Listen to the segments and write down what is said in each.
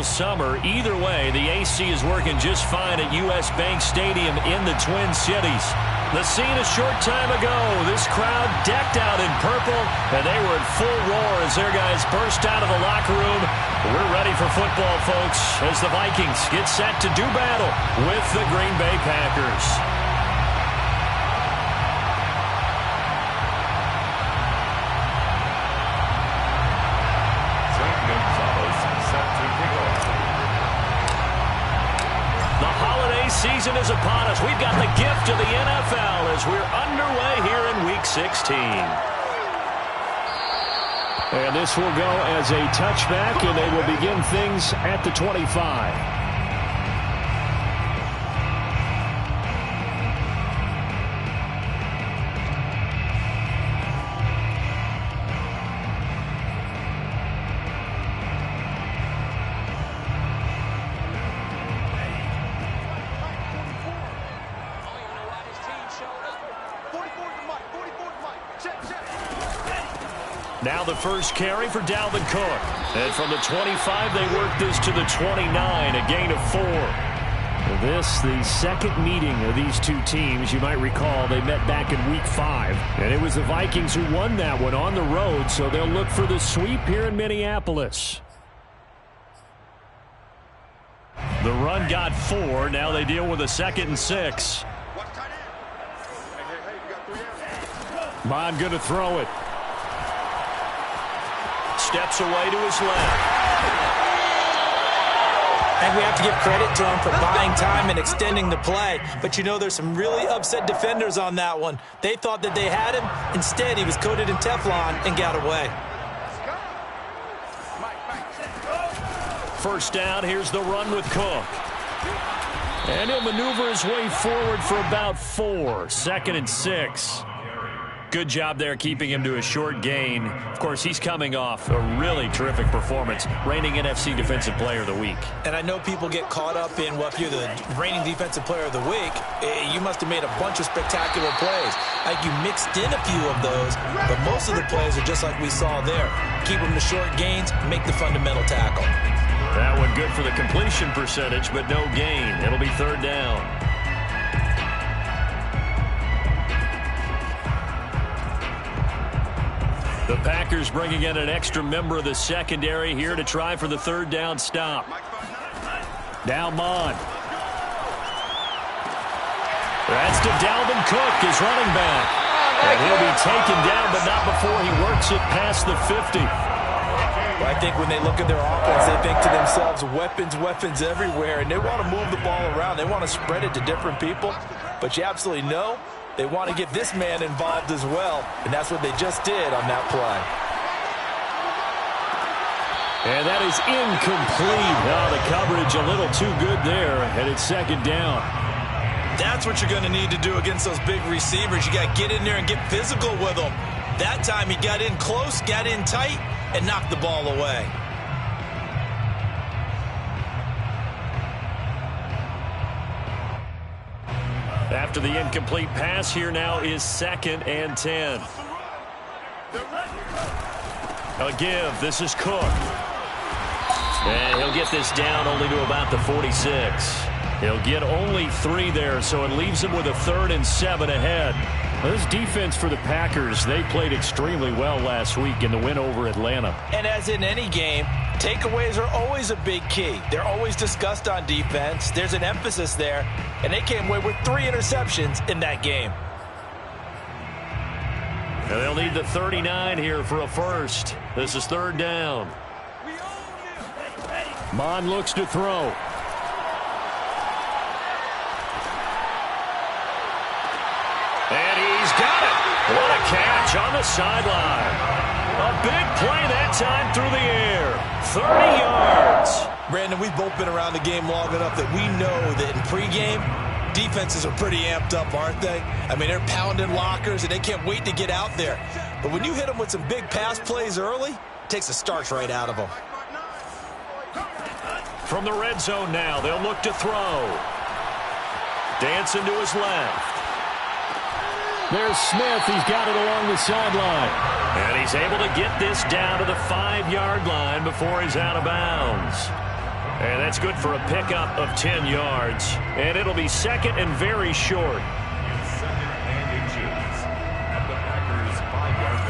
all summer. Either way, the AC is working just fine at U.S. Bank Stadium in the Twin Cities. The scene a short time ago, this crowd decked out in purple, and they were in full roar as their guys burst out of the locker room. We're ready for football, folks, as the Vikings get set to do battle with the Green Bay Packers. Season is upon us. We've got the gift of the NFL as we're underway here in Week 16. And this will go as a touchback, and they will begin things at the 25. Now the first carry for Dalvin Cook. And from the 25, they work this to the 29, a gain of 4. This, the second meeting of these two teams. You might recall they met back in Week 5. And it was the Vikings who won that one on the road, so they'll look for the sweep here in Minneapolis. The run got 4. Now they deal with a 2nd and 6. Bond going to throw it. Steps away to his left. And we have to give credit to him for buying time and extending the play. But, you know, there's some really upset defenders on that one. They thought that they had him. Instead, he was coated in Teflon and got away. First down, here's the run with Cook. And he'll maneuver his way forward for about 4. 2nd and 6. Good job there keeping him to a short gain. Of course, he's coming off a really terrific performance, reigning NFC Defensive Player of the Week. And I know people get caught up in, well, if you're the reigning Defensive Player of the Week, you must have made a bunch of spectacular plays. Like you mixed in a few of those, but most of the plays are just like we saw there. Keep them to short gains, make the fundamental tackle. That one good for the completion percentage, but no gain. It'll be 3rd down. The Packers bringing in an extra member of the secondary here to try for the 3rd down stop. Now Mond. That's to Dalvin Cook, his running back. And he'll be taken down, but not before he works it past the 50. Well, I think when they look at their offense, they think to themselves, weapons, weapons everywhere, and they want to move the ball around. They want to spread it to different people, but you absolutely know they want to get this man involved as well, and that's what they just did on that play. And that is incomplete. Oh, the coverage a little too good there, and it's 2nd down. That's what you're going to need to do against those big receivers. You got to get in there and get physical with them. That time he got in close, got in tight, and knocked the ball away. After the incomplete pass, here now is 2nd and 10. A give. This is Cook. And he'll get this down only to about the 46. He'll get only 3 there, so it leaves him with a 3rd and 7 ahead. Well, this defense for the Packers, they played extremely well last week in the win over Atlanta. And as in any game, takeaways are always a big key. They're always discussed on defense. There's an emphasis there, and they came away with 3 interceptions in that game. And they'll need the 39 here for a first. This is 3rd down. Mond looks to throw. And he's got it. What a catch on the sideline. A big play that time through the air. 30 yards. Brandon, we've both been around the game long enough that we know that in pregame, defenses are pretty amped up, aren't they? I mean, they're pounding lockers, and they can't wait to get out there. But when you hit them with some big pass plays early, it takes the starch right out of them. From the red zone now, they'll look to throw. Dancing to his left. There's Smith. He's got it along the sideline. And he's able to get this down to the 5-yard line before he's out of bounds. That's good for a pickup of 10 yards. And it'll be second and very short. Second and inches at the Packers' 5-yard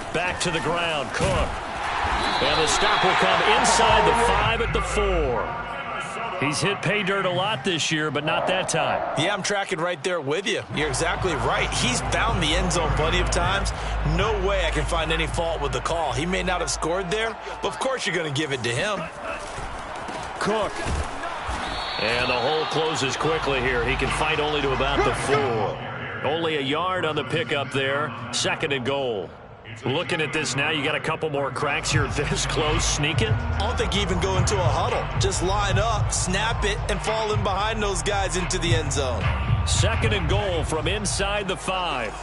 line. Back to the ground, Cook. And the stop will come inside the 5 at the 4. He's hit pay dirt a lot this year, but not that time. Yeah, I'm tracking right there with you. You're exactly right. He's found the end zone plenty of times. No way I can find any fault with the call. He may not have scored there, but of course you're going to give it to him. Cook. And the hole closes quickly here. He can fight only to about the 4. Only a yard on the pickup there. Second and goal. Looking at this now, you got a couple more cracks here this close. Sneak it? I don't think you even go into a huddle. Just line up, snap it, and fall in behind those guys into the end zone. Second and goal from inside the 5.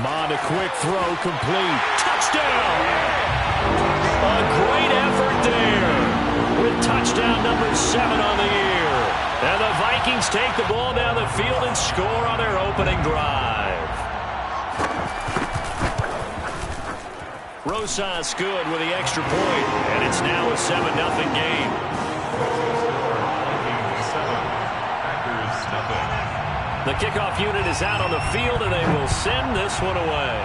Mond, a quick throw, complete. Touchdown! A great effort there with touchdown number 7 on the year. And the Vikings take the ball down the field and score on their opening drive. Rosas good with the extra point, and it's now a 7-0 game. The kickoff unit is out on the field, and they will send this one away.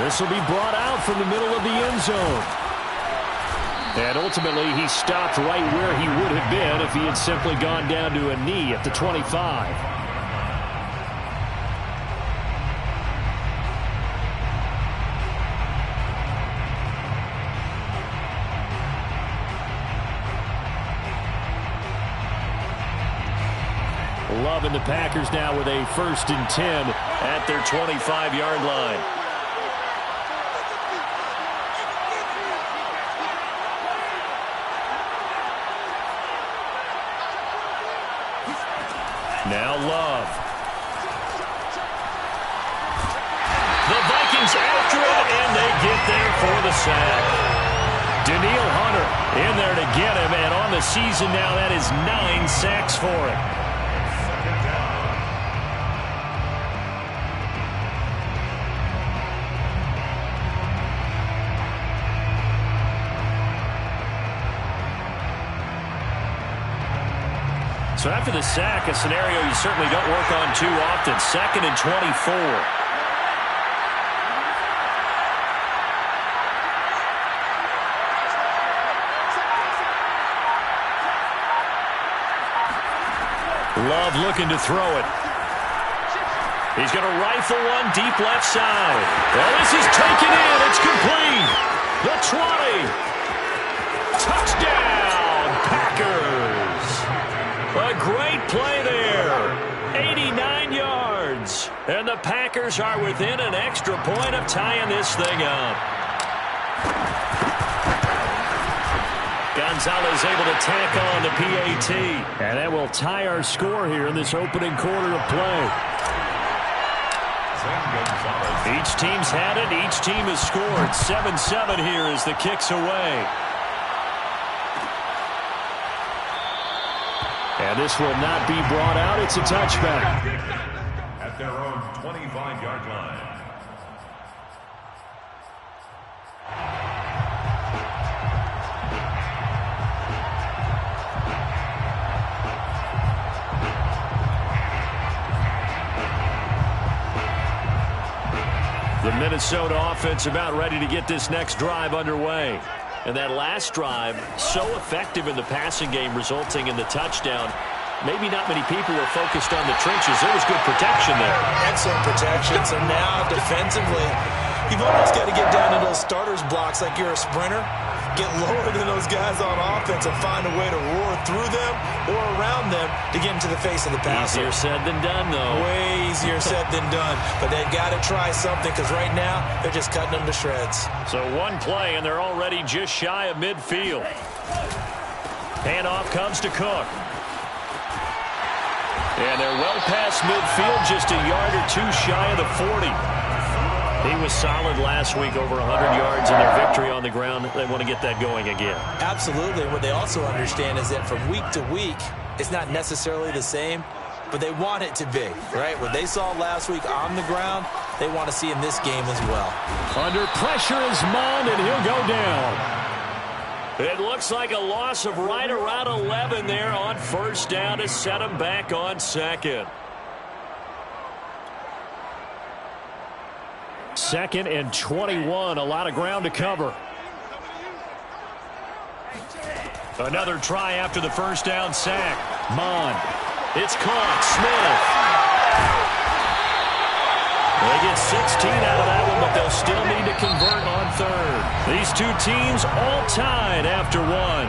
This will be brought out from the middle of the end zone. And ultimately, he stopped right where he would have been if he had simply gone down to a knee at the 25. Loving the Packers now with a 1st and 10 at their 25-yard line. Now Love. The Vikings after it, and they get there for the sack. Daniil Hunter in there to get him, and on the season now, that is 9 sacks for him. So after the sack, a scenario you certainly don't work on too often. 2nd and 24. Love looking to throw it. He's going to rifle one deep left side. Well, this is taken in. It's complete. The 20. Touchdown, Packers. A great play there. 89 yards. And the Packers are within an extra point of tying this thing up. Gonzalez able to tack on the PAT. And that will tie our score here in this opening quarter of play. Each team's had it. Each team has scored. 7-7 here as the kick's away. And this will not be brought out. It's a touchback. At their own 25-yard line. The Minnesota offense about ready to get this next drive underway. And that last drive, so effective in the passing game, resulting in the touchdown. Maybe not many people were focused on the trenches. There was good protection there. Excellent protection. So now, defensively, you've almost got to get down to those starters blocks like you're a sprinter. Get lower than those guys on offense and find a way to roar through them or around them to get into the face of the passer. Easier said than done, though. Way easier said than done. But they've got to try something because right now they're just cutting them to shreds. So one play, and they're already just shy of midfield. Handoff comes to Cook. And they're well past midfield, just a yard or two shy of the 40. He was solid last week, over 100 yards in their victory on the ground. They want to get that going again. Absolutely. What they also understand is that from week to week, it's not necessarily the same, but they want it to be, right? What they saw last week on the ground, they want to see in this game as well. Under pressure is Mond, and he'll go down. It looks like a loss of right around 11 there on first down to set him back on second. 2nd and 21, a lot of ground to cover. Another try after the first down sack. Mond. It's caught. Smith. They get 16 out of that one, but they'll still need to convert on third. These two teams all tied after one.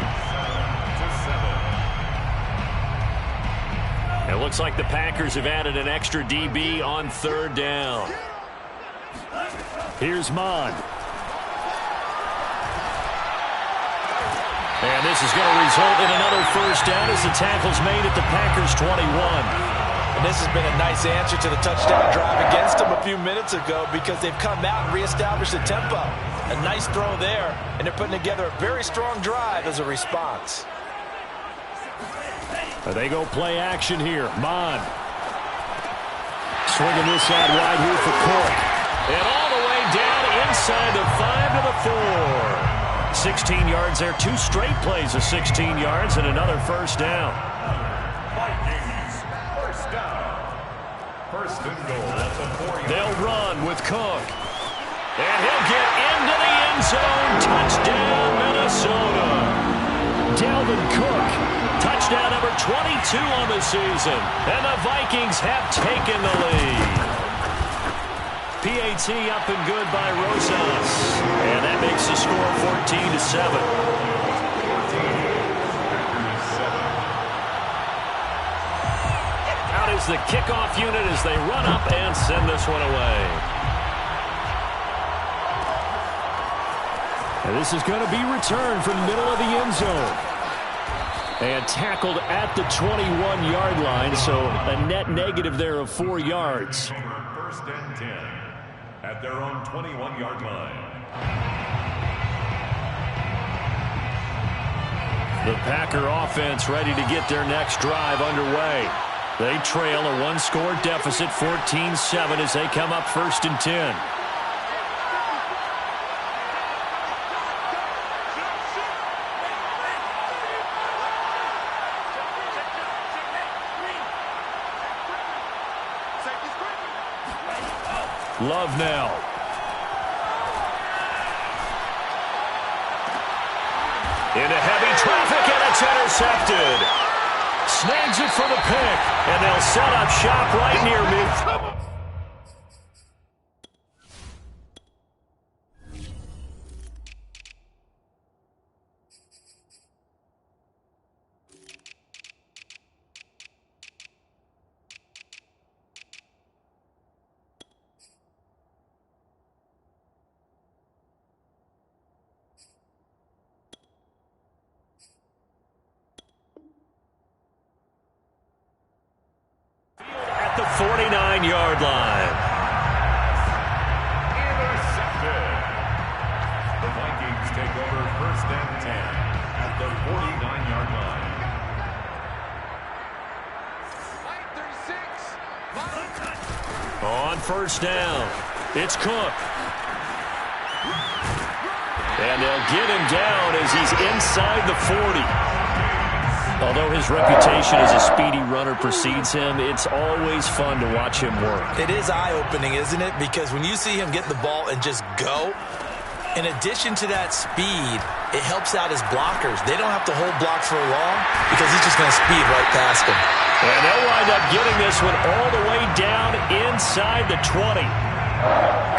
It looks like the Packers have added an extra DB on third down. Here's Mond. And this is going to result in another first down as the tackle's made at the Packers' 21. And this has been a nice answer to the touchdown drive against them a few minutes ago because they've come out and reestablished the tempo. A nice throw there, and they're putting together a very strong drive as a response. They go play action here. Mond. Swinging this out wide here for Cook. And all the way down inside the 5 to the 4. 16 yards there. 2 straight plays of 16 yards and another first down. Vikings, first down. First and goal at the 4-yard. They'll run with Cook. And he'll get into the end zone. Touchdown, Minnesota. Dalvin Cook. Touchdown number 22 on the season. And the Vikings have taken the lead. PAT up and good by Rosas. And that makes the score 14-7. Out is the kickoff unit as they run up and send this one away. And this is going to be returned from the middle of the end zone. And tackled at the 21-yard line, so a net negative there of 4 yards. First and 10 at their own 21-yard line. The Packer offense ready to get their next drive underway. They trail a 1-score deficit, 14-7, as they come up 1st and 10. Love now. Into heavy traffic, and it's intercepted. Snags it for the pick, and they'll set up shop right near mid. At the 49-yard line. Intercepted. The Vikings take over 1st and 10 at the 49-yard line. On first down, it's Cook. And they'll get him down as he's inside the 40. Although his reputation as a speedy runner precedes him, it's always fun to watch him work. It is eye-opening, isn't it? Because when you see him get the ball and just go, in addition to that speed, it helps out his blockers. They don't have to hold blocks for long because he's just going to speed right past them. And they'll wind up getting this one all the way down inside the 20.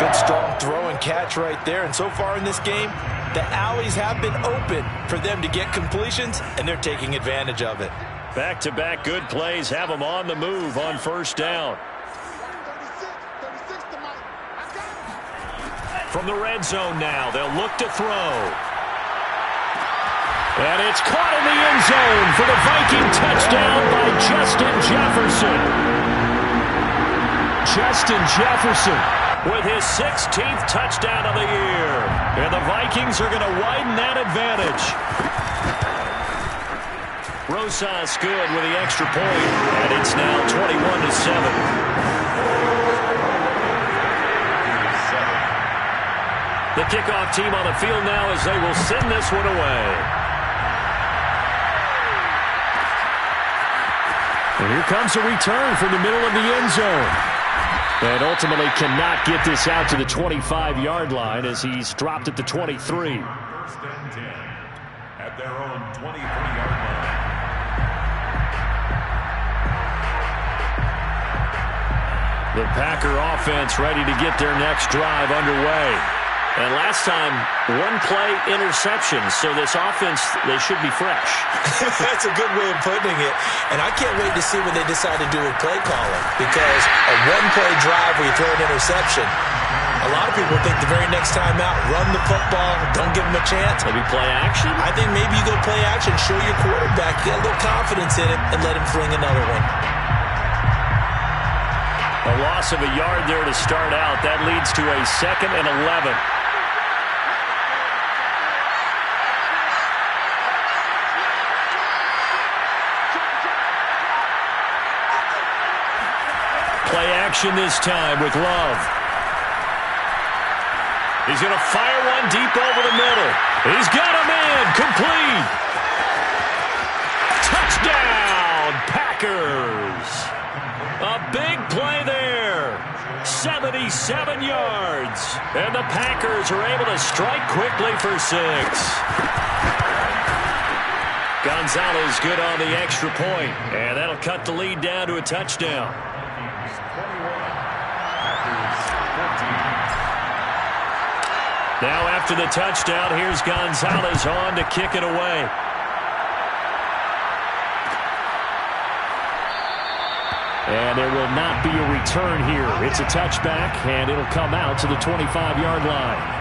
Good strong throw and catch right there. And so far in this game, the alleys have been open for them to get completions, and they're taking advantage of it. Back-to-back good plays have them on the move on first down. From the red zone now, they'll look to throw. And it's caught in the end zone for the Viking touchdown by Justin Jefferson. Justin Jefferson with his 16th touchdown of the year. And the Vikings are going to widen that advantage. Rosas good with the extra point, and it's now 21-7. The kickoff team on the field now as they will send this one away. And here comes a return from the middle of the end zone. And ultimately cannot get this out to the 25-yard line as he's dropped at the 23. First and 10 at their own 23-yard line. The Packer offense ready to get their next drive underway. And last time, one-play interception. So this offense, they should be fresh. That's a good way of putting it. And I can't wait to see what they decide to do with play calling. Because a one-play drive where you throw an interception, a lot of people think the very next time out, run the football, don't give them a chance. Maybe play action? I think maybe you go play action, show your quarterback, get a little confidence in it, and let him fling another one. A loss of a yard there to start out. That leads to a 2nd and 11. Play action this time with Love. He's going to fire one deep over the middle. He's got him in. Complete. Touchdown, Packers. A big play there. 77 yards. And the Packers are able to strike quickly for 6. Gonzalez good on the extra point. And that'll cut the lead down to a touchdown. Now after the touchdown, here's Gonzalez on to kick it away. And there will not be a return here. It's a touchback, and it'll come out to the 25-yard line.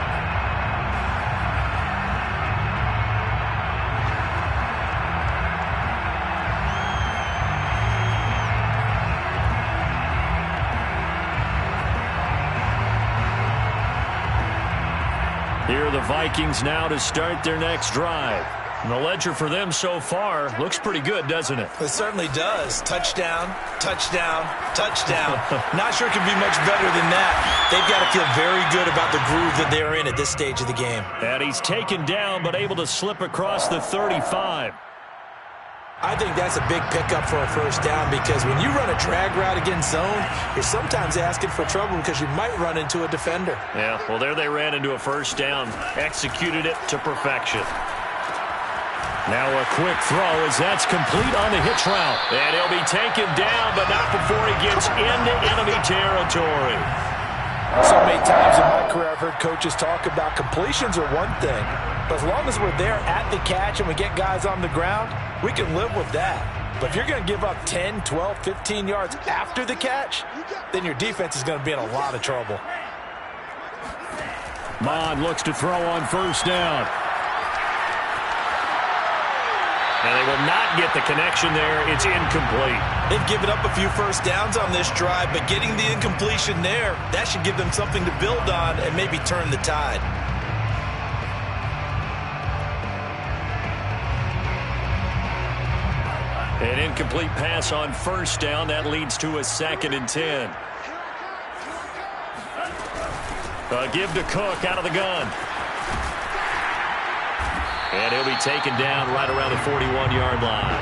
Here are the Vikings now to start their next drive. And the ledger for them so far looks pretty good, doesn't it? It certainly does. Touchdown, touchdown, touchdown. Not sure it can be much better than that. They've got to feel very good about the groove that they're in at this stage of the game. And he's taken down but able to slip across the 35. I think that's a big pickup for a first down because when you run a drag route against zone, you're sometimes asking for trouble because you might run into a defender. Yeah, well, there they ran into a first down. Executed it to perfection. Now a quick throw as that's complete on the hitch route. And he'll be taken down, but not before he gets into enemy territory. So many times in my career I've heard coaches talk about completions are one thing, but as long as we're there at the catch and we get guys on the ground, we can live with that. But if you're going to give up 10, 12, 15 yards after the catch, then your defense is going to be in a lot of trouble. Mond looks to throw on first down. And they will not get the connection there. It's incomplete. They've given up a few first downs on this drive, but getting the incompletion there, that should give them something to build on and maybe turn the tide. An incomplete pass on first down. That leads to a 2nd and 10. Give to Cook out of the gun. And he'll be taken down right around the 41-yard line.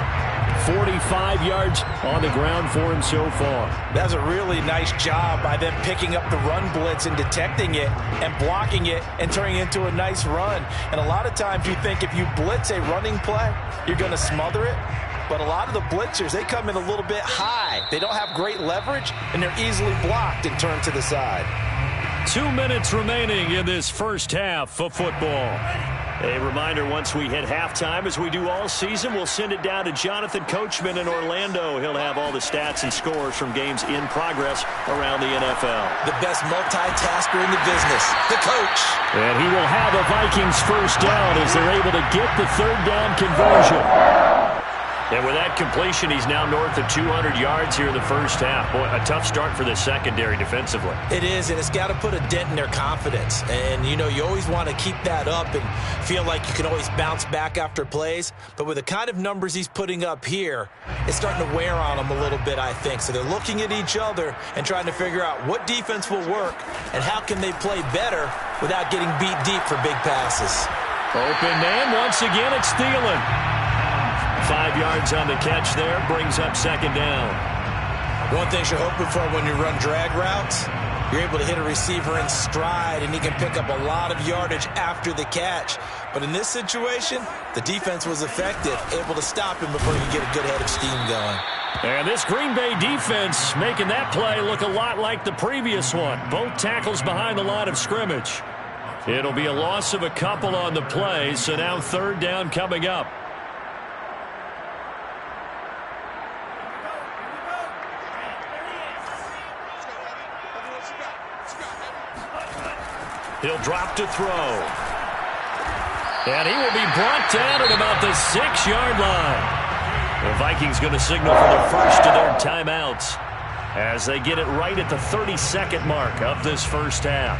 45 yards on the ground for him so far. That's a really nice job by them picking up the run blitz and detecting it and blocking it and turning it into a nice run. And a lot of times you think if you blitz a running play, you're going to smother it. But a lot of the blitzers, they come in a little bit high. They don't have great leverage, and they're easily blocked and turned to the side. 2 minutes remaining in this first half of football. A reminder, once we hit halftime, as we do all season, we'll send it down to Jonathan Coachman in Orlando. He'll have all the stats and scores from games in progress around the NFL. The best multitasker in the business, the coach. And he will have a Vikings first down as they're able to get the 3rd down conversion. And with that completion, he's now north of 200 yards here in the first half. Boy, a tough start for the secondary defensively. It is, and it's got to put a dent in their confidence. And, you know, you always want to keep that up and feel like you can always bounce back after plays. But with the kind of numbers he's putting up here, it's starting to wear on them a little bit, I think. So they're looking at each other and trying to figure out what defense will work and how can they play better without getting beat deep for big passes. Open man, once again, it's Thielen. 5 yards on the catch there, brings up second down. One thing you're hoping for when you run drag routes, you're able to hit a receiver in stride, and he can pick up a lot of yardage after the catch. But in this situation, the defense was effective, able to stop him before you get a good head of steam going. And this Green Bay defense making that play look a lot like the previous one. Both tackles behind the line of scrimmage. It'll be a loss of a couple on the play, so now third down coming up. He'll drop to throw. And he will be brought down at about the 6-yard line. The Vikings going to signal for the first of their timeouts as they get it right at the 30-second mark of this first half.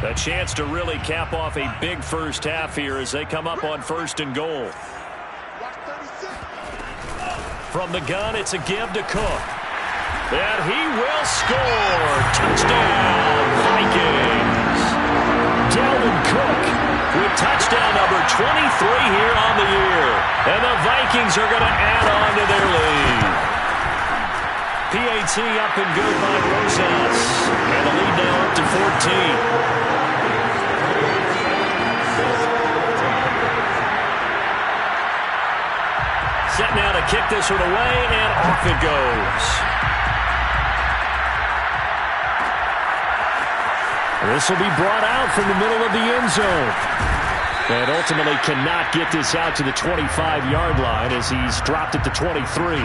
A chance to really cap off a big first half here as they come up on first and goal. From the gun, it's a give to Cook. And he will score. Touchdown, Vikings. Dalvin Cook with touchdown number 23 here on the year. And the Vikings are going to add on to their lead. PAT up and good by Rosas. And the lead now up to 14. Set now to kick this one away, and off it goes. This will be brought out from the middle of the end zone. And ultimately cannot get this out to the 25-yard line as he's dropped it to 23.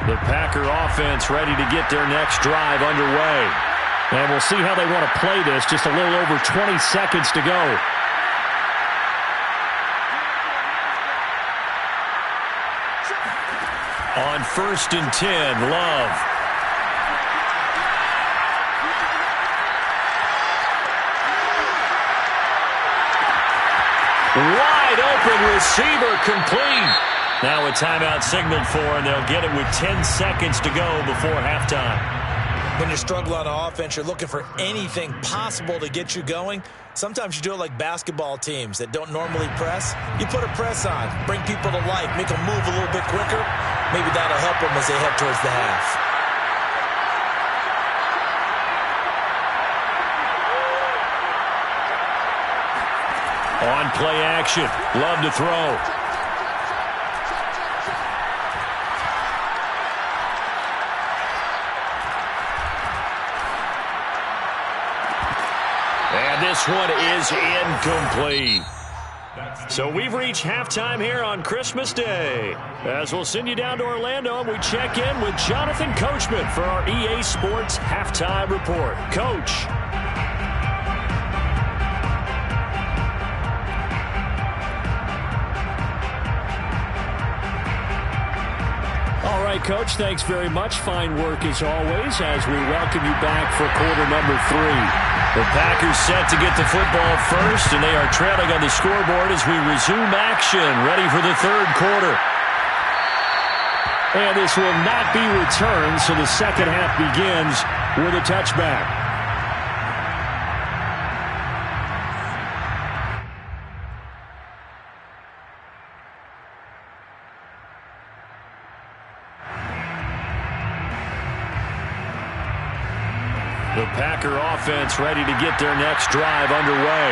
The Packer offense ready to get their next drive underway. And we'll see how they want to play this. Just a little over 20 seconds to go. On first and 10, Love. Wide open receiver complete. Now a timeout signaled for, and they'll get it with 10 seconds to go before halftime. When you struggle on offense, you're looking for anything possible to get you going. Sometimes you do it like basketball teams that don't normally press. You put a press on, bring people to life, make them move a little bit quicker. Maybe that'll help them as they head towards the half. On play action, Love to throw. And this one is incomplete. So we've reached halftime here on Christmas Day. As we'll send you down to Orlando, and we check in with Jonathan Coachman for our EA Sports Halftime Report. Coach. All right, Coach, thanks very much. Fine work as always as we welcome you back for quarter number 3. The Packers set to get the football first, and they are trailing on the scoreboard as we resume action, ready for the third quarter. And this will not be returned, so the second half begins with a touchback. The Packer offense ready to get their next drive underway.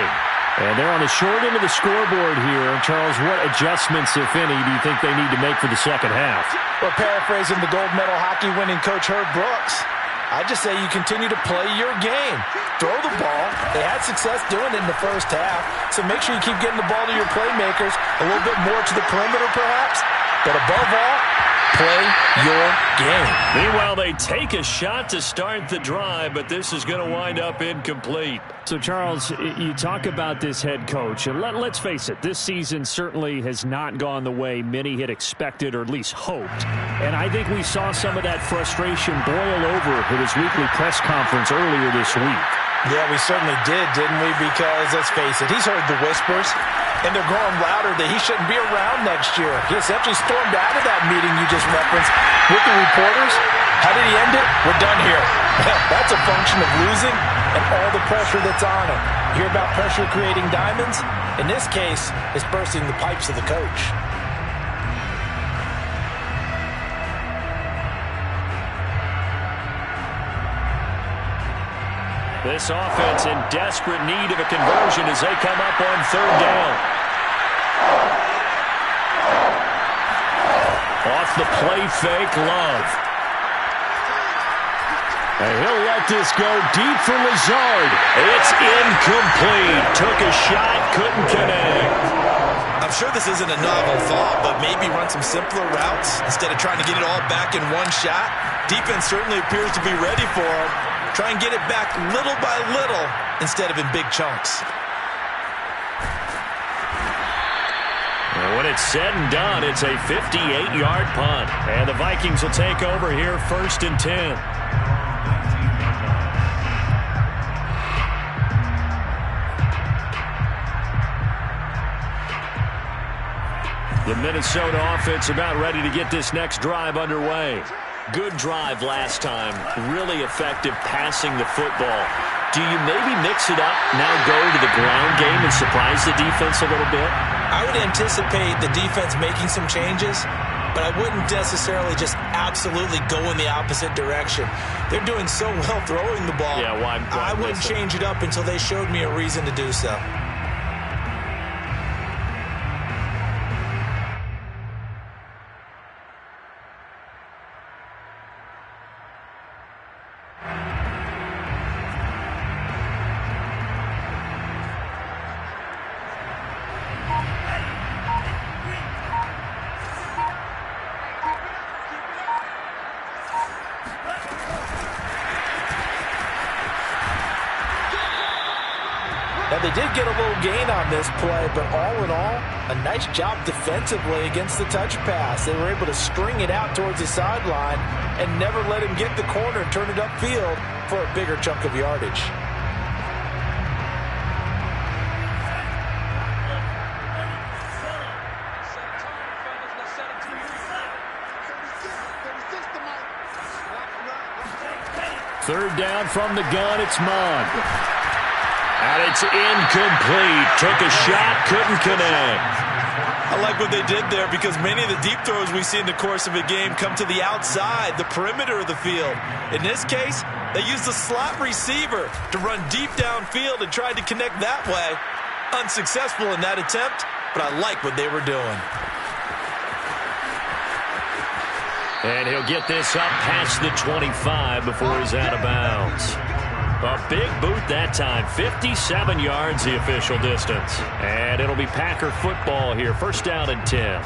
And they're on the short end of the scoreboard here. Charles, what adjustments, if any, do you think they need to make for the second half? Well, paraphrasing the gold medal hockey winning coach Herb Brooks, I just say you continue to play your game. Throw the ball. They had success doing it in the first half, so make sure you keep getting the ball to your playmakers, a little bit more to the perimeter perhaps, but above all, play your game. Meanwhile, they take a shot to start the drive, but this is going to wind up incomplete. So, Charles, you talk about this head coach, and let's face it, this season certainly has not gone the way many had expected or at least hoped. And I think we saw some of that frustration boil over at his weekly press conference earlier this week. Yeah, we certainly did, didn't we? Because, let's face it, he's heard the whispers, and they're growing louder that he shouldn't be around next year. He essentially stormed out of that meeting you just referenced with the reporters. How did he end it? We're done here. That's a function of losing and all the pressure that's on him. You hear about pressure creating diamonds? In this case, it's bursting the pipes of the coach. This offense in desperate need of a conversion as they come up on third down. Off the play fake, Love. And he'll let this go deep for Lazard. It's incomplete. Took a shot, couldn't connect. I'm sure this isn't a novel thought, but maybe run some simpler routes instead of trying to get it all back in one shot. Defense certainly appears to be ready for him. Try and get it back little by little instead of in big chunks. And when it's said and done, it's a 58-yard punt. And the Vikings will take over here 1st and 10. The Minnesota offense about ready to get this next drive underway. Good drive last time. Really effective passing the football. Do you maybe mix it up, now go to the ground game and surprise the defense a little bit? I would anticipate the defense making some changes, but I wouldn't necessarily just absolutely go in the opposite direction. They're doing so well throwing the ball. Yeah, why I wouldn't change it up until they showed me a reason to do so. Now, they did get a little gain on this play, but all in all, a nice job defensively against the touch pass. They were able to string it out towards the sideline and never let him get the corner and turn it upfield for a bigger chunk of yardage. Third down from the gun, it's Mond. And it's incomplete. Took a shot, couldn't connect. I like what they did there because many of the deep throws we see in the course of a game come to the outside, the perimeter of the field. In this case, they used the slot receiver to run deep downfield and tried to connect that way. Unsuccessful in that attempt, but I like what they were doing. And he'll get this up past the 25 before he's out of bounds. A big boot that time. 57 yards the official distance. And it'll be Packer football here. 1st down and 10.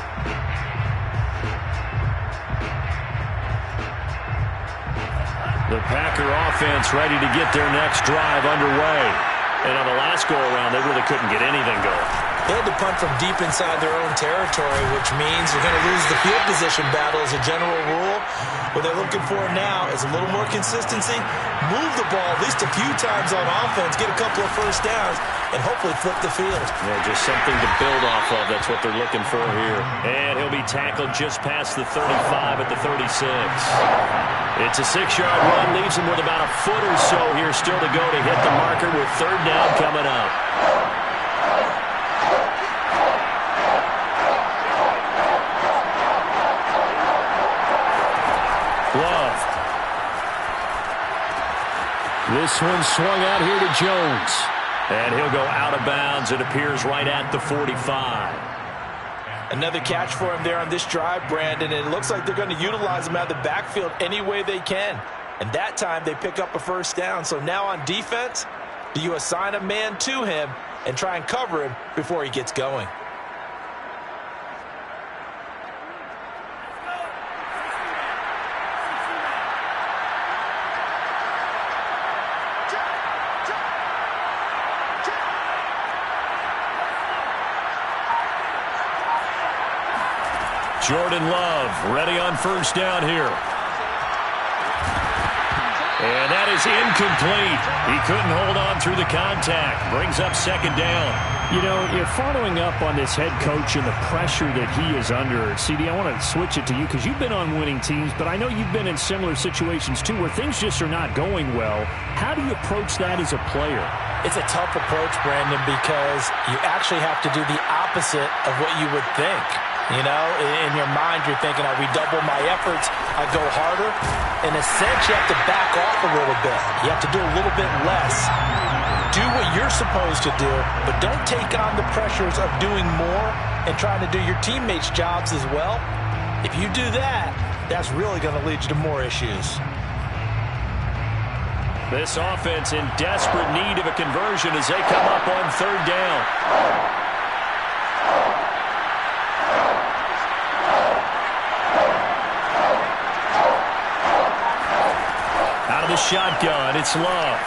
The Packer offense ready to get their next drive underway. And on the last go-around, they really couldn't get anything going. They had to punt from deep inside their own territory, which means they're going to lose the field position battle as a general rule. What they're looking for now is a little more consistency, move the ball at least a few times on offense, get a couple of first downs, and hopefully flip the field. Yeah, just something to build off of. That's what they're looking for here. And he'll be tackled just past the 35 at the 36. It's a 6-yard run, leaves him with about a foot or so here still to go to hit the marker with 3rd down coming up. Love. This one swung out here to Jones. And he'll go out of bounds. It appears right at the 45. Another catch for him there on this drive, Brandon. And it looks like they're going to utilize him out of the backfield any way they can. And that time they pick up a first down. So now on defense, do you assign a man to him and try and cover him before he gets going? Jordan Love ready on first down here. And that is incomplete. He couldn't hold on through the contact. Brings up second down. You know, you're following up on this head coach and the pressure that he is under. CD, I want to switch it to you because you've been on winning teams, but I know you've been in similar situations too where things just are not going well. How do you approach that as a player? It's a tough approach, Brandon, because you actually have to do the opposite of what you would think. You know, in your mind, you're thinking, I redouble my efforts, I go harder. In a sense, you have to back off a little bit. You have to do a little bit less. Do what you're supposed to do, but don't take on the pressures of doing more and trying to do your teammates' jobs as well. If you do that, that's really going to lead you to more issues. This offense in desperate need of a conversion as they come up on third down. The shotgun, it's Love.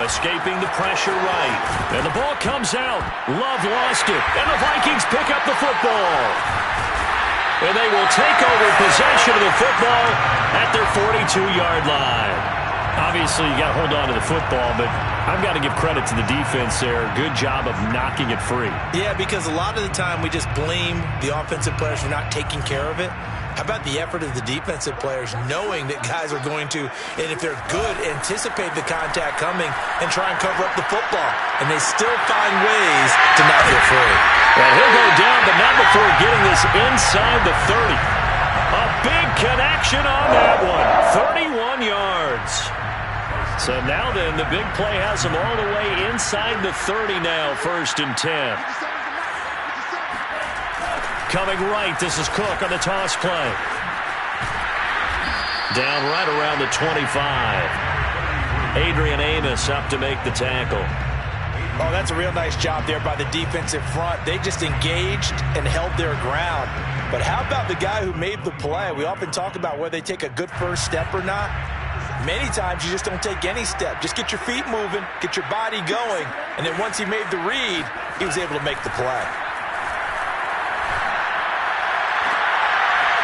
Escaping the pressure right. And the ball comes out. Love lost it. And the Vikings pick up the football. And they will take over possession of the football at their 42-yard line. Obviously, you got to hold on to the football, but I've got to give credit to the defense there. Good job of knocking it free. Yeah, because a lot of the time we just blame the offensive players for not taking care of it. How about the effort of the defensive players knowing that guys are going to, and if they're good, anticipate the contact coming and try and cover up the football. And they still find ways to not get free. Well, he'll go down, but not before getting this inside the 30. A big connection on that one. 31 yards. So now then, the big play has them all the way inside the 30 now, 1st and 10. Coming right, this is Cook on the toss play. Down right around the 25. Adrian Amos up to make the tackle. Oh, that's a real nice job there by the defensive front. They just engaged and held their ground. But how about the guy who made the play? We often talk about whether they take a good first step or not. Many times you just don't take any step. Just get your feet moving, get your body going, and then once he made the read, he was able to make the play.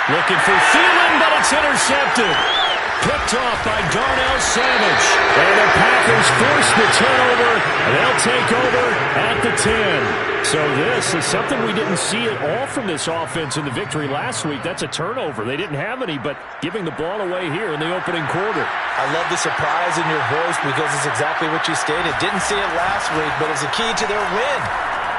Looking for Thielen, but it's intercepted. Picked off by Darnell Savage. And the Packers force the turnover. They'll take over at the 10. So this is something we didn't see at all from this offense in the victory last week. That's a turnover. They didn't have any, but giving the ball away here in the opening quarter. I love the surprise in your voice because it's exactly what you stated. Didn't see it last week, but it's a key to their win.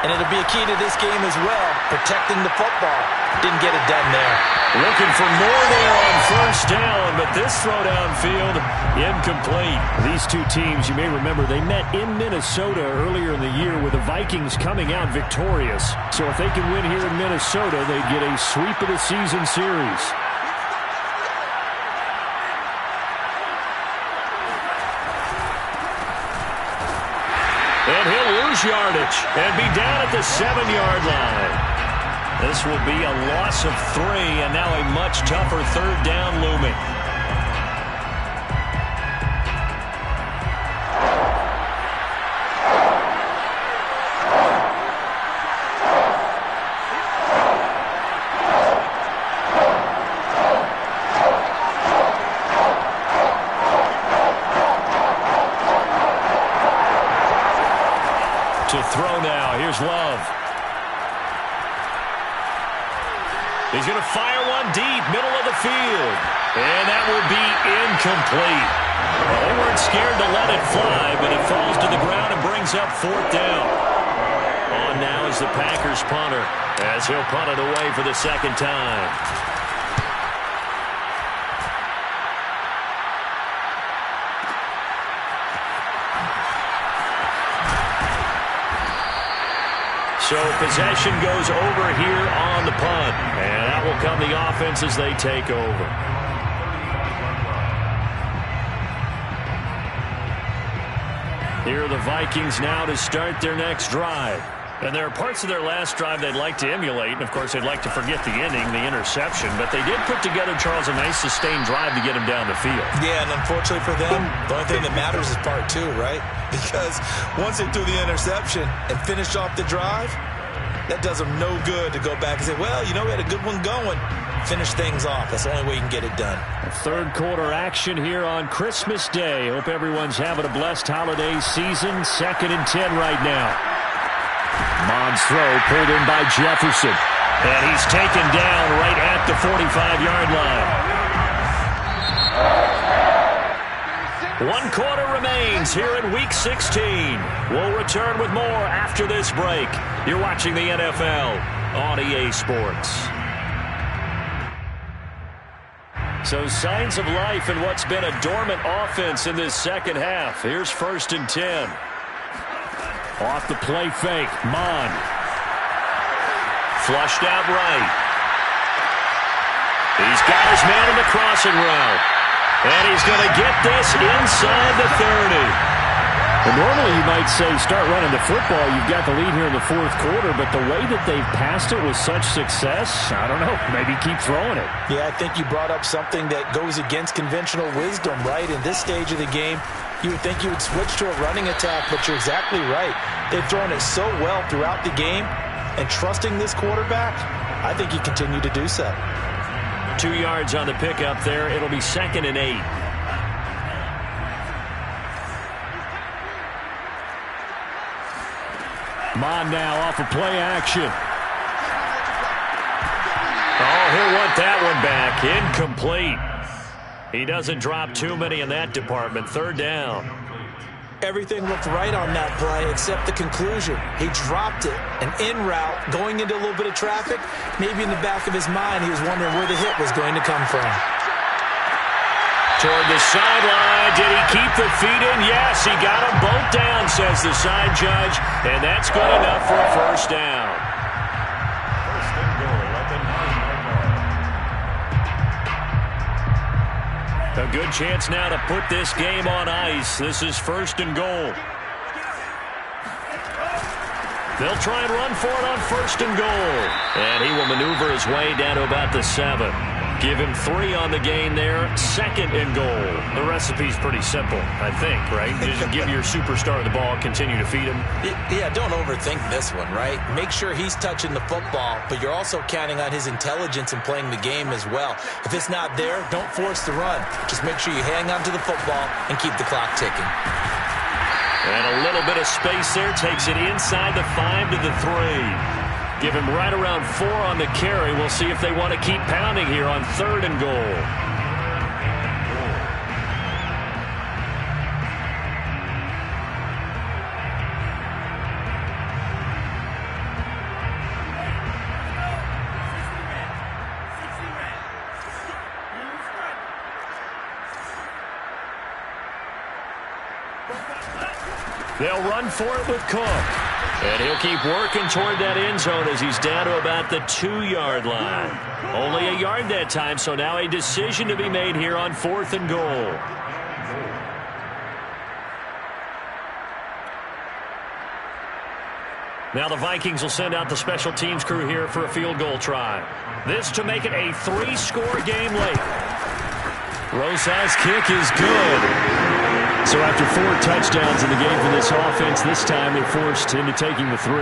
And it'll be a key to this game as well, protecting the football. Didn't get it done there. Looking for more there on first down, but this throw downfield, incomplete. These two teams, you may remember, they met in Minnesota earlier in the year with the Vikings coming out victorious. So if they can win here in Minnesota, they get a sweep of the season series. And he'll lose yardage and be down at the 7-yard line. This will be a loss of 3, and now a much tougher third down looming. To throw now, here's Love. He's going to fire one deep, middle of the field. And that will be incomplete. Well, they weren't scared to let it fly, but it falls to the ground and brings up 4th down. On now is the Packers punter, as he'll punt it away for the second time. So possession goes over here on the punt. And out will come the offense as they take over. Here are the Vikings now to start their next drive. And there are parts of their last drive they'd like to emulate. And, of course, they'd like to forget the ending, the interception. But they did put together, Charles, a nice sustained drive to get him down the field. Yeah, and unfortunately for them, the only thing that matters is part two, right? Because once they threw the interception and finished off the drive, that does them no good to go back and say, well, you know, we had a good one going. Finish things off. That's the only way you can get it done. Third quarter action here on Christmas Day. Hope everyone's having a blessed holiday season. 2nd and 10 right now. Mond's throw pulled in by Jefferson. And he's taken down right at the 45-yard line. 1 quarter remains here in Week 16. We'll return with more after this break. You're watching the NFL on EA Sports. So signs of life in what's been a dormant offense in this second half. Here's 1st and 10. Off the play fake. Mond. Flushed out right. He's got his man in the crossing route. And he's going to get this inside the 30. Well, normally you might say start running the football. You've got the lead here in the 4th quarter, but the way that they've passed it with such success, I don't know, maybe keep throwing it. Yeah, I think you brought up something that goes against conventional wisdom, right? In this stage of the game, you would think you would switch to a running attack, but you're exactly right. They've thrown it so well throughout the game, and trusting this quarterback, I think you continue to do so. 2 yards on the pickup there. It'll be 2nd and 8. Mond now off of play action. Oh, he'll want that one back. Incomplete. He doesn't drop too many in that department. 3rd down. Everything looked right on that play except the conclusion. He dropped it. An in route, going into a little bit of traffic. Maybe in the back of his mind, he was wondering where the hit was going to come from. Toward the sideline. Did he keep the feet in? Yes, he got them both down, says the side judge. And that's good enough for a 1st down. 1st and goal at the 9-yard line. A good chance now to put this game on ice. This is 1st and goal. They'll try and run for it on 1st and goal. And he will maneuver his way down to about the 7. Give him 3 on the gain there. 2nd and goal. The recipe's pretty simple, I think, right? Just give your superstar the ball, continue to feed him. Yeah, don't overthink this one, right? Make sure he's touching the football, but you're also counting on his intelligence in playing the game as well. If it's not there, don't force the run. Just make sure you hang on to the football and keep the clock ticking. And a little bit of space there. Takes it inside the 5 to the 3. Give him right around 4 on the carry. We'll see if they want to keep pounding here on 3rd and goal. They'll run for it with Cook. And he'll keep working toward that end zone as he's down to about the 2-yard line. Only a yard that time, so now a decision to be made here on 4th and goal. Now the Vikings will send out the special teams crew here for a field goal try. This to make it a 3-score game late. Rosa's kick is good. So after 4 touchdowns in the game for this offense, this time they're forced into taking the 3.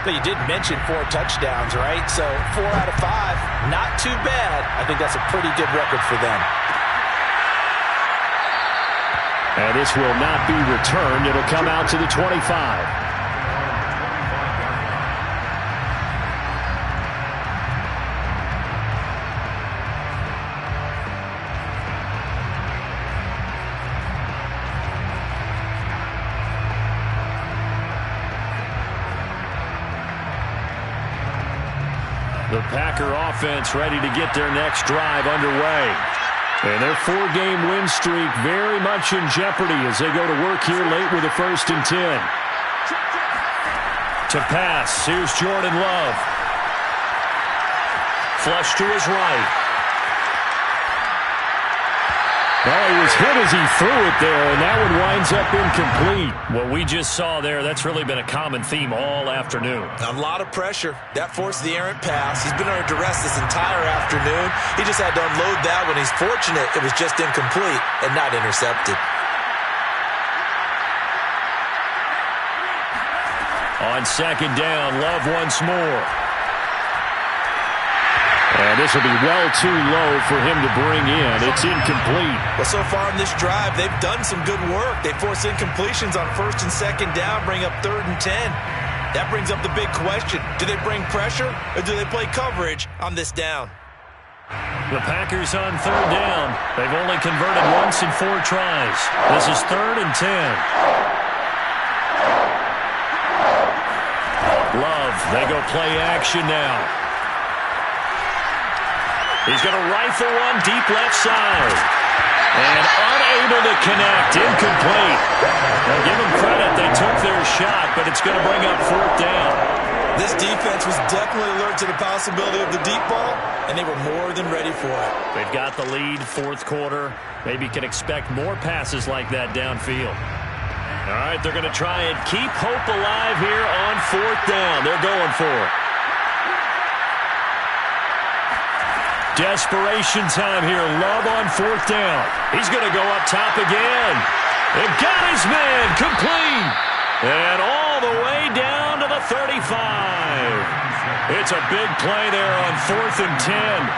But you did mention 4 touchdowns, right? So 4 out of 5, not too bad. I think that's a pretty good record for them. And this will not be returned. It'll come out to the 25. The Packer offense ready to get their next drive underway. And their 4-game win streak very much in jeopardy as they go to work here late with a 1st and 10. To pass, here's Jordan Love. Flush to his right. Well, he was hit as he threw it there, and that one winds up incomplete. What we just saw there, that's really been a common theme all afternoon. A lot of pressure. That forced the errant pass. He's been under duress this entire afternoon. He just had to unload that one. He's fortunate it was just incomplete and not intercepted. On second down, Love once more. And this will be well too low for him to bring in. It's incomplete. Well, so far in this drive, they've done some good work. They force incompletions on first and second down, bring up 3rd and 10. That brings up the big question. Do they bring pressure or do they play coverage on this down? The Packers on 3rd down. They've only converted once in 4 tries. This is 3rd and 10. Love, they go play action now. He's going to rifle one deep left side. And unable to connect. Incomplete. Now give them credit. They took their shot, but it's going to bring up 4th down. This defense was definitely alert to the possibility of the deep ball, and they were more than ready for it. They've got the lead, 4th quarter. Maybe can expect more passes like that downfield. All right, they're going to try and keep hope alive here on 4th down. They're going for it. Desperation time here. Love on 4th down. He's going to go up top again. And got his man complete. And all the way down to the 35. It's a big play there on 4th and 10.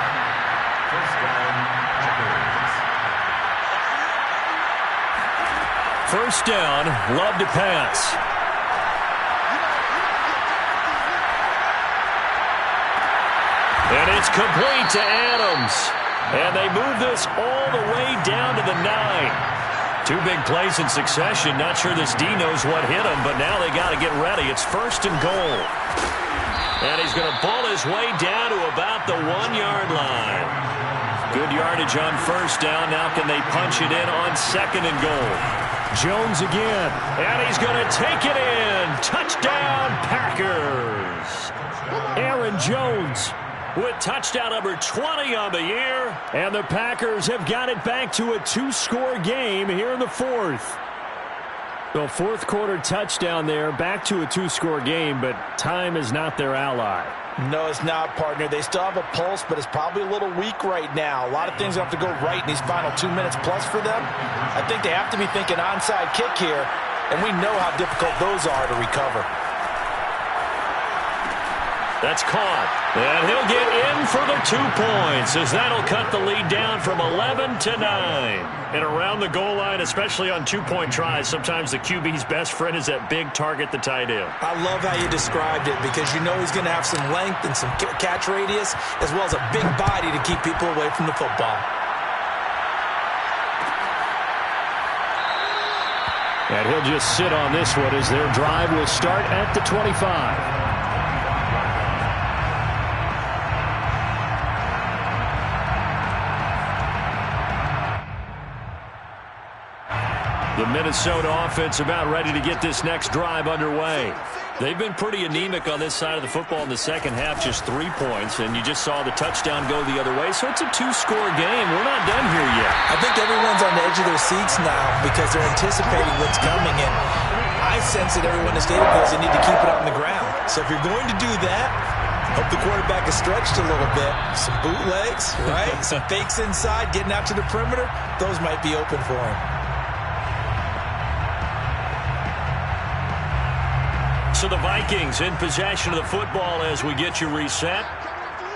First down, Love to pass. And it's complete to Adams. And they move this all the way down to the 9. 2 big plays in succession. Not sure this D knows what hit him, but now they got to get ready. It's 1st and goal. And he's going to ball his way down to about the 1-yard line. Good yardage on 1st down. Now can they punch it in on 2nd and goal? Jones again. And he's going to take it in. Touchdown, Packers. Aaron Jones with touchdown number 20 on the year. And the Packers have got it back to a 2-score game here in the 4th. The 4th quarter touchdown there, back to a 2-score game, but time is not their ally. No, it's not, partner. They still have a pulse, but it's probably a little weak right now. A lot of things have to go right in these final 2 minutes plus for them. I think they have to be thinking onside kick here, and we know how difficult those are to recover. That's caught. And he'll get in for the 2 points as that'll cut the lead down from 11 to 9. And around the goal line, especially on 2-point tries, sometimes the QB's best friend is that big target, the tight end. I love how you described it because you know he's going to have some length and some catch radius as well as a big body to keep people away from the football. And he'll just sit on this one as their drive will start at the 25. The Minnesota offense about ready to get this next drive underway. They've been pretty anemic on this side of the football in the second half, just 3 points, and you just saw the touchdown go the other way, so it's a 2-score game. We're not done here yet. I think everyone's on the edge of their seats now because they're anticipating what's coming, and I sense that everyone in the stadium feels they need to keep it on the ground. So if you're going to do that, hope the quarterback is stretched a little bit. Some bootlegs, right? Some fakes inside, getting out to the perimeter. Those might be open for him. So the Vikings in possession of the football as we get you reset.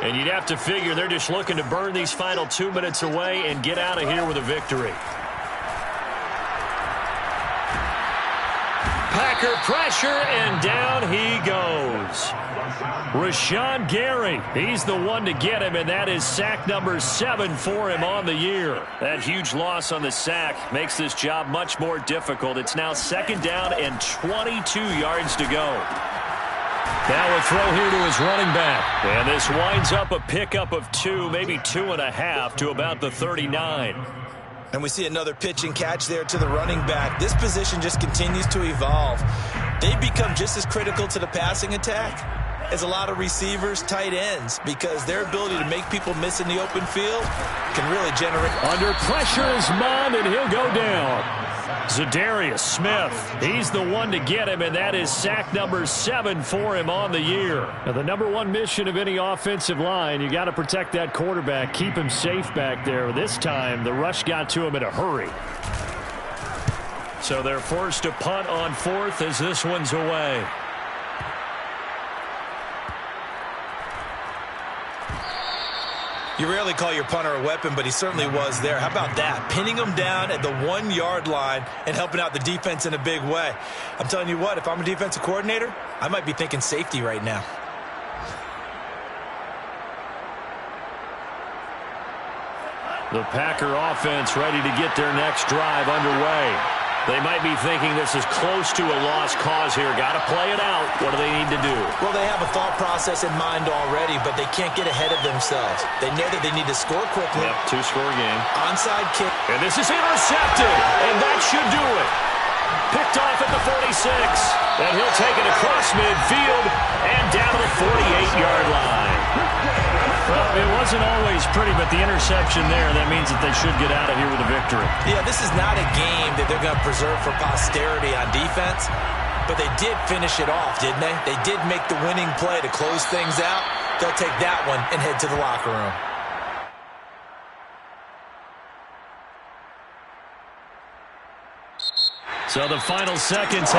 And you'd have to figure they're just looking to burn these final 2 minutes away and get out of here with a victory. Packer pressure, and down he goes. Rashawn Gary, he's the one to get him, and that is sack number 7 for him on the year. That huge loss on the sack makes this job much more difficult. It's now 2nd down and 22 yards to go. Now a throw here to his running back. And this winds up a pickup of 2, maybe 2.5 to about the 39. And we see another pitch and catch there to the running back. This position just continues to evolve. they become just as critical to the passing attack as a lot of receivers, tight ends, because their ability to make people miss in the open field can really generate. Under pressure is Mond, and he'll go down. Zadarius Smith, he's the one to get him, and that is sack number 7 for him on the year. Now, the number one mission of any offensive line, you got to protect that quarterback, keep him safe back there. This time, the rush got to him in a hurry. So they're forced to punt on 4th as this one's away. You rarely call your punter a weapon, but he certainly was there. How about that? Pinning him down at the 1-yard line and helping out the defense in a big way. I'm telling you what, if I'm a defensive coordinator, I might be thinking safety right now. The Packer offense ready to get their next drive underway. They might be thinking this is close to a lost cause here. Got to play it out. What do they need to do? Well, they have a thought process in mind already, but they can't get ahead of themselves. They know that they need to score quickly. Yep, 2-score game. Onside kick. And this is intercepted, and that should do it. Picked off at the 46, and he'll take it across midfield and down to the 48-yard line. Well, it wasn't always pretty, but the interception there, that means that they should get out of here with a victory. Yeah, this is not a game that they're going to preserve for posterity on defense, but they did finish it off, didn't they? They did make the winning play to close things out. They'll take that one and head to the locker room. So the final seconds have